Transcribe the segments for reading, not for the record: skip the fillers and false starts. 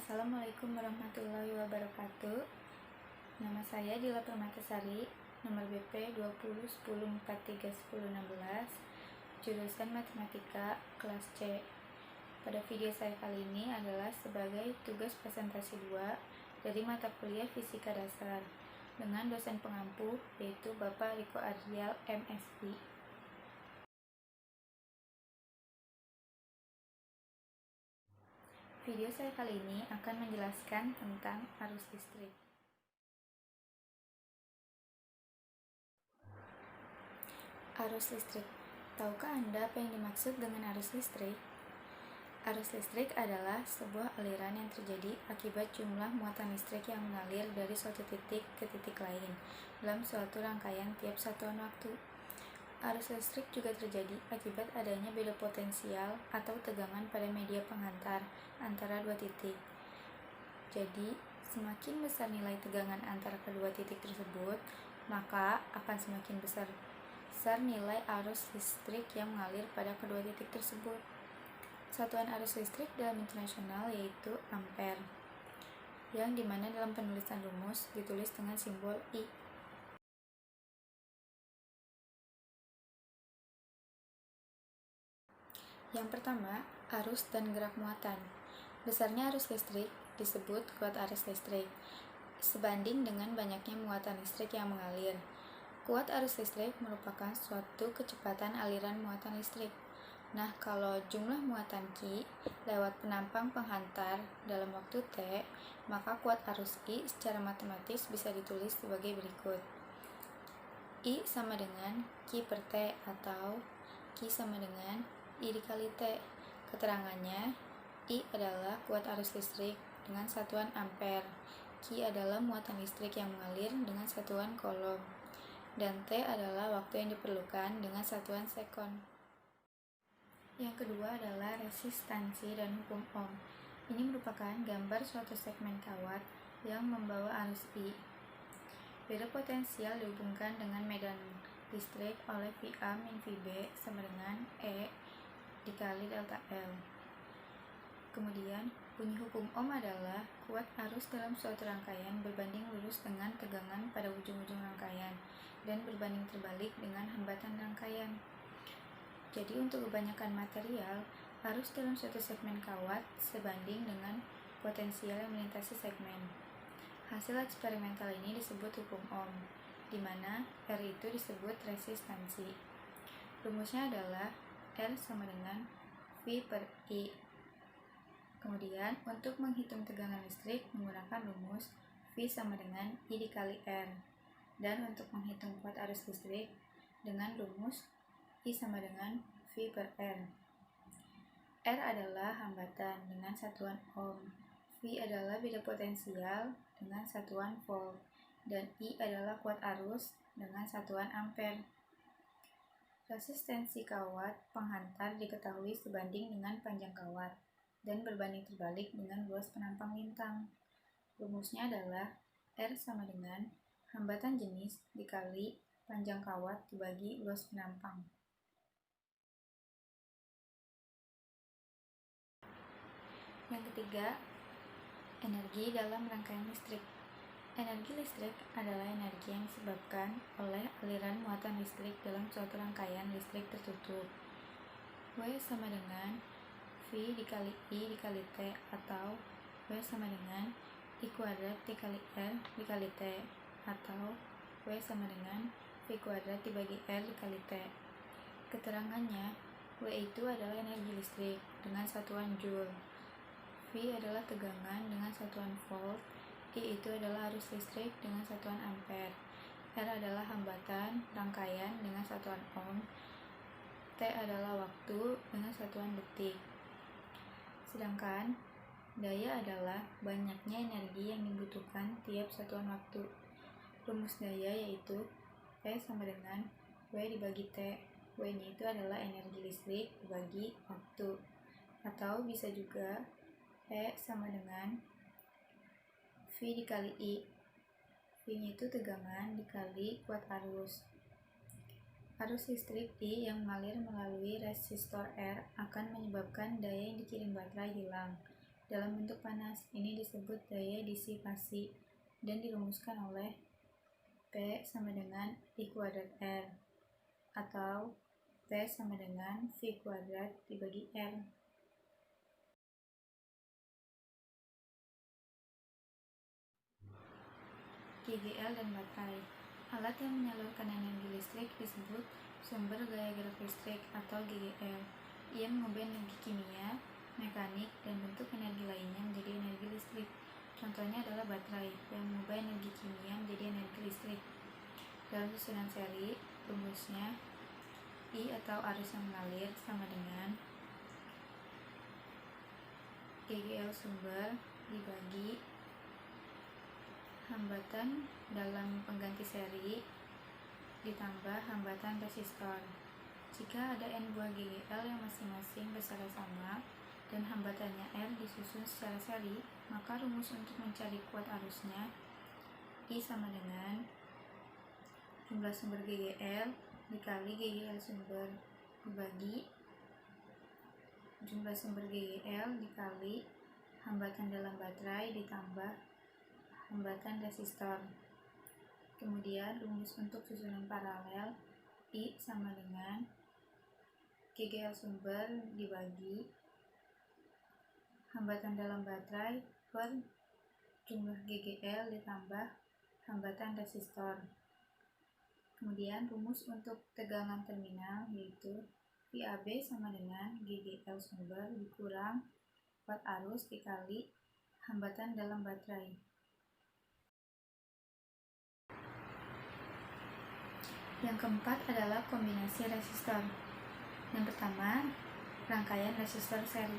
Assalamualaikum warahmatullahi wabarakatuh. Nama saya Dila Permatasari, nomor BP 2010431016, jurusan Matematika kelas C. Pada video saya kali ini adalah sebagai tugas presentasi 2 dari mata kuliah Fisika Dasar dengan dosen pengampu yaitu Bapak Riko Ardial, MSI. Video saya kali ini akan menjelaskan tentang arus listrik. Arus listrik. Tahukah Anda apa yang dimaksud dengan arus listrik? Arus listrik adalah sebuah aliran yang terjadi akibat jumlah muatan listrik yang mengalir dari suatu titik ke titik lain dalam suatu rangkaian tiap satuan waktu. Arus listrik juga terjadi akibat adanya beda potensial atau tegangan pada media penghantar antara dua titik. Jadi, semakin besar nilai tegangan antara kedua titik tersebut, maka akan semakin besar nilai arus listrik yang mengalir pada kedua titik tersebut. Satuan arus listrik dalam internasional yaitu ampere, yang dimana dalam penulisan rumus ditulis dengan simbol I. Yang pertama, arus dan gerak muatan. Besarnya arus listrik disebut kuat arus listrik, sebanding dengan banyaknya muatan listrik yang mengalir. Kuat arus listrik merupakan suatu kecepatan aliran muatan listrik. Nah, kalau jumlah muatan Q lewat penampang penghantar dalam waktu T, maka kuat arus I secara matematis bisa ditulis sebagai berikut. I sama dengan Q per T atau Q sama dengan I dikali T. Keterangannya, I adalah kuat arus listrik dengan satuan ampere, Q adalah muatan listrik yang mengalir dengan satuan coulomb, dan T adalah waktu yang diperlukan dengan satuan sekon. Yang kedua adalah resistansi dan hukum Ohm. Ini merupakan gambar suatu segmen kawat yang membawa arus I. Beda potensial dihubungkan dengan medan listrik oleh VA min VB sama dengan E dikali delta L. Kemudian, bunyi hukum Ohm adalah kuat arus dalam suatu rangkaian berbanding lurus dengan tegangan pada ujung-ujung rangkaian dan berbanding terbalik dengan hambatan rangkaian. Jadi, untuk kebanyakan material, arus dalam suatu segmen kawat sebanding dengan potensial yang melintasi segmen. Hasil eksperimental ini disebut hukum Ohm, di mana R itu disebut resistansi. Rumusnya adalah R sama dengan V per I. Kemudian, untuk menghitung tegangan listrik menggunakan rumus V sama dengan I dikali R. Dan untuk menghitung kuat arus listrik dengan rumus I sama dengan V per R. R adalah hambatan dengan satuan Ohm, V adalah beda potensial dengan satuan volt, dan I adalah kuat arus dengan satuan ampere. Resistensi kawat penghantar diketahui sebanding dengan panjang kawat dan berbanding terbalik dengan luas penampang lintang. Rumusnya adalah R sama dengan hambatan jenis dikali panjang kawat dibagi luas penampang. Yang ketiga, energi dalam rangkaian listrik. Energi listrik adalah energi yang disebabkan oleh aliran muatan listrik dalam suatu rangkaian listrik tertutup. W sama dengan V dikali I dikali T atau W sama dengan I kuadrat dikali R dikali T atau W sama dengan V kuadrat dibagi R dikali T. Keterangannya, W itu adalah energi listrik dengan satuan joule, V adalah tegangan dengan satuan volt, I itu adalah arus listrik dengan satuan ampere, R adalah hambatan rangkaian dengan satuan ohm, T adalah waktu dengan satuan detik. Sedangkan daya adalah banyaknya energi yang dibutuhkan tiap satuan waktu. Rumus daya yaitu P sama dengan W dibagi T. W-nya itu adalah energi listrik dibagi waktu. Atau bisa juga P sama dengan V dikali I. V-nya itu tegangan dikali kuat arus. Arus listrik I yang mengalir melalui resistor R akan menyebabkan daya yang dikirim baterai hilang. dalam bentuk panas. Ini disebut daya disipasi dan dirumuskan oleh P sama dengan I kuadrat R atau P sama dengan V kuadrat dibagi R. GGL dan baterai. Alat yang menyalurkan energi listrik disebut sumber gaya gerak listrik atau GGL. Ia mengubah energi kimia, mekanik, dan bentuk energi lainnya menjadi energi listrik. Contohnya adalah baterai yang mengubah energi kimia menjadi energi listrik. Dalam susunan seri, rumusnya I atau arus yang mengalir sama dengan GGL sumber dibagi hambatan dalam pengganti seri ditambah hambatan resistor. Jika ada N buah GGL yang masing-masing besarnya sama dan hambatannya R disusun secara seri, maka rumus untuk mencari kuat arusnya I sama dengan jumlah sumber GGL dikali GGL sumber dibagi jumlah sumber GGL dikali hambatan dalam baterai ditambah hambatan resistor. Kemudian rumus untuk susunan paralel I sama dengan GGL sumber dibagi hambatan dalam baterai per jumlah GGL ditambah hambatan resistor. Kemudian rumus untuk tegangan terminal yaitu VAB sama dengan GGL sumber dikurang kuat arus dikali hambatan dalam baterai. Yang keempat adalah kombinasi resistor. Yang pertama, rangkaian resistor seri.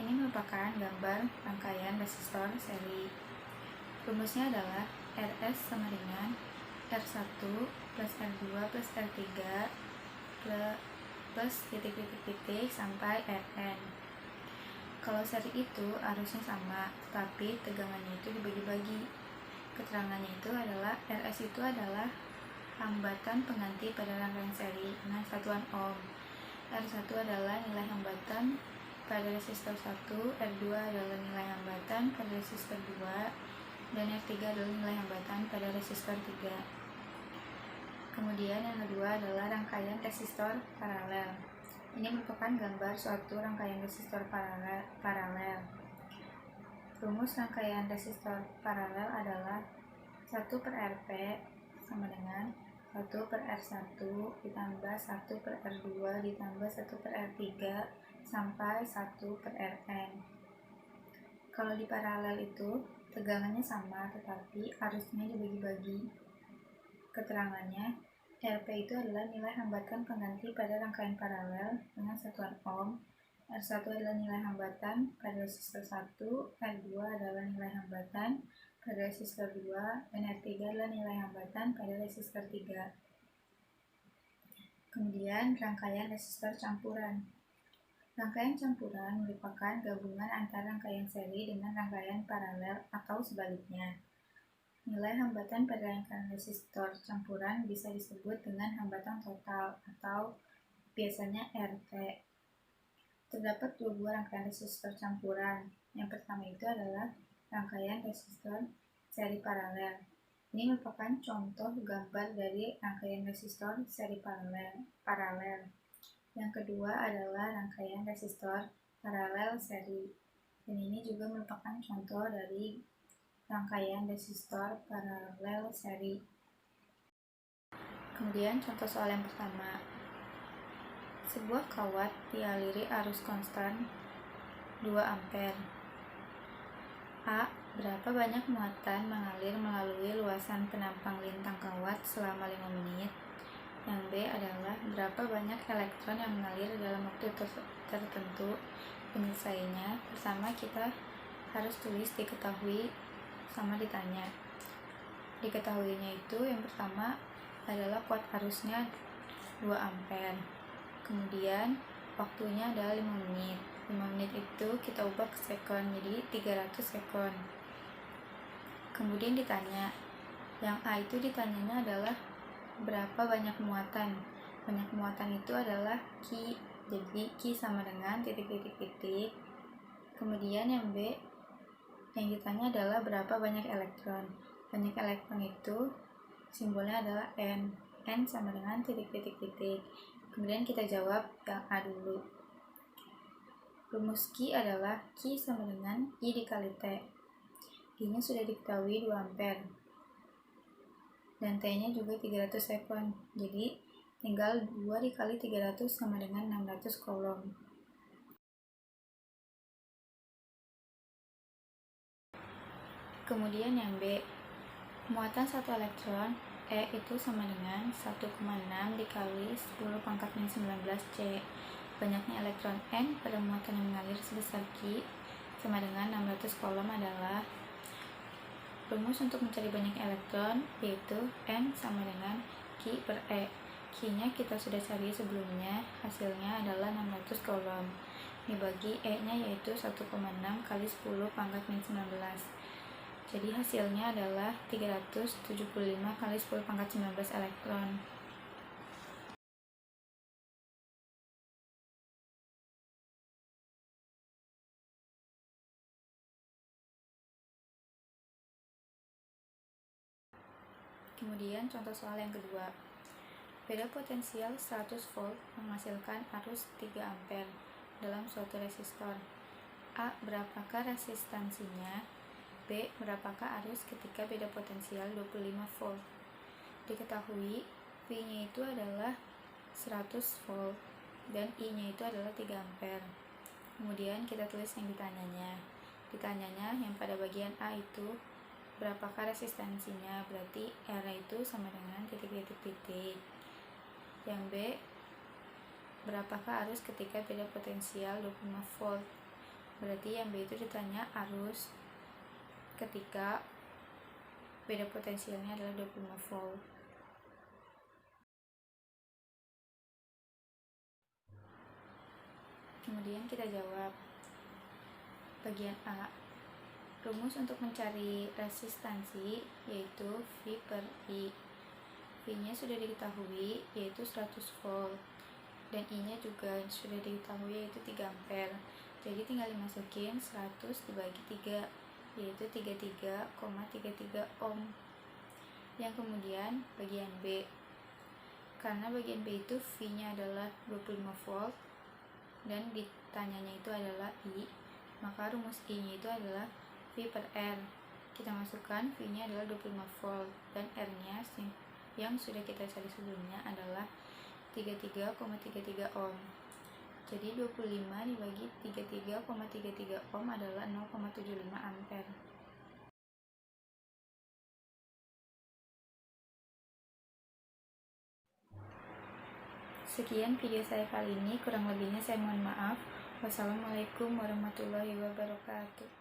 Ini merupakan gambar rangkaian resistor seri. Rumusnya adalah RS sama dengan R1 plus R2 plus R3 plus titik-titik sampai Rn. Kalau seri itu arusnya sama, tetapi tegangannya itu dibagi-bagi. Keterangannya itu adalah RS itu adalah hambatan pengganti pada rangkaian seri dengan satuan ohm. R1 adalah nilai hambatan pada resistor 1, R2 adalah nilai hambatan pada resistor 2, dan R3 adalah nilai hambatan pada resistor 3. Kemudian yang kedua adalah rangkaian resistor paralel. Ini merupakan gambar suatu rangkaian resistor paralel. Rumus rangkaian resistor paralel adalah 1 per Rp sama dengan 1 per R1 ditambah 1 per R2 ditambah 1 per R3 sampai 1 per Rn. Kalau di paralel itu tegangannya sama tetapi arusnya dibagi-bagi. Keterangannya, Rp itu adalah nilai hambatan pengganti pada rangkaian paralel dengan satuan ohm. R1 adalah nilai hambatan pada resistor 1, R2 adalah nilai hambatan pada resistor 2, dan R3 adalah nilai hambatan pada resistor 3. Kemudian rangkaian resistor campuran. Rangkaian campuran merupakan gabungan antara rangkaian seri dengan rangkaian paralel atau sebaliknya. Nilai hambatan pada rangkaian resistor campuran bisa disebut dengan hambatan total atau biasanya RT. Terdapat dua buah rangkaian resistor campuran. Yang pertama itu adalah rangkaian resistor seri paralel. Ini merupakan contoh gambar dari rangkaian resistor seri paralel. Yang kedua adalah rangkaian resistor paralel seri. Dan ini juga merupakan contoh dari rangkaian resistor paralel seri. Kemudian contoh soal yang pertama. Sebuah kawat dialiri arus konstan 2 ampere. A. Berapa banyak muatan mengalir melalui luasan penampang lintang kawat selama 5 menit? Yang B adalah berapa banyak elektron yang mengalir dalam waktu tertentu? Penyelesaiannya pertama kita harus tulis diketahui sama ditanya. Diketahuinya itu yang pertama adalah kuat arusnya 2 ampere. Kemudian waktunya adalah 5 menit. 5 menit itu kita ubah ke sekon, jadi 300 sekon. Kemudian ditanya, yang A itu ditanyanya adalah berapa banyak muatan. Banyak muatan itu adalah Q, jadi Q sama dengan titik-titik-titik Kemudian yang B, yang ditanya adalah berapa banyak elektron. Banyak elektron itu simbolnya adalah N. N sama dengan titik-titik-titik. Kemudian kita jawab yang A dulu. Rumus Q adalah Q sama dengan I dikali T. I-nya sudah diketahui 2 ampere. Dan T-nya juga 300 sekon. Jadi tinggal 2 dikali 300 sama dengan 600 coulomb. Kemudian yang B, muatan satu elektron E itu sama dengan 1,6 dikali 10 pangkat min 19 C. Banyaknya elektron N pada muatan yang mengalir sebesar Q sama dengan 600 coulomb adalah rumus untuk mencari banyak elektron, yaitu N sama dengan Q per E. Q-nya kita sudah cari sebelumnya, hasilnya adalah 600 coulomb. Dibagi E-nya yaitu 1,6 kali 10 pangkat min 19. Jadi hasilnya adalah 375 kali 10 pangkat 19 elektron. Kemudian contoh soal yang kedua. Beda potensial 100 volt menghasilkan arus 3 ampere dalam suatu resistor. A. Berapakah resistansinya? B. Berapakah arus ketika beda potensial 25 volt? Diketahui V-nya itu adalah 100 volt dan I-nya itu adalah 3 ampere. Kemudian kita tulis yang ditanyanya. Ditanyanya yang pada bagian A itu berapakah resistansinya? Berarti R itu sama dengan titik-titik-titik. Yang B, berapakah arus ketika beda potensial 25 volt? Berarti yang B itu ditanya arus ketika beda potensialnya adalah 25 volt. Kemudian kita jawab. Bagian A, rumus untuk mencari resistansi yaitu V per I. V-nya sudah diketahui yaitu 100 volt dan I-nya juga sudah diketahui yaitu 3 ampere. Jadi tinggal dimasukin 100 dibagi 3 yaitu 33,33 ohm. Yang kemudian bagian B, karena bagian B itu V-nya adalah 25 volt dan ditanyanya itu adalah I, maka rumus I-nya itu adalah V per R. Kita masukkan V-nya adalah 25 volt dan R-nya yang sudah kita cari sebelumnya adalah 33,33 ohm. Jadi 25 dibagi 33,33 ohm adalah 0,75 ampere. Sekian video saya kali ini, kurang lebihnya saya mohon maaf. Wassalamualaikum warahmatullahi wabarakatuh.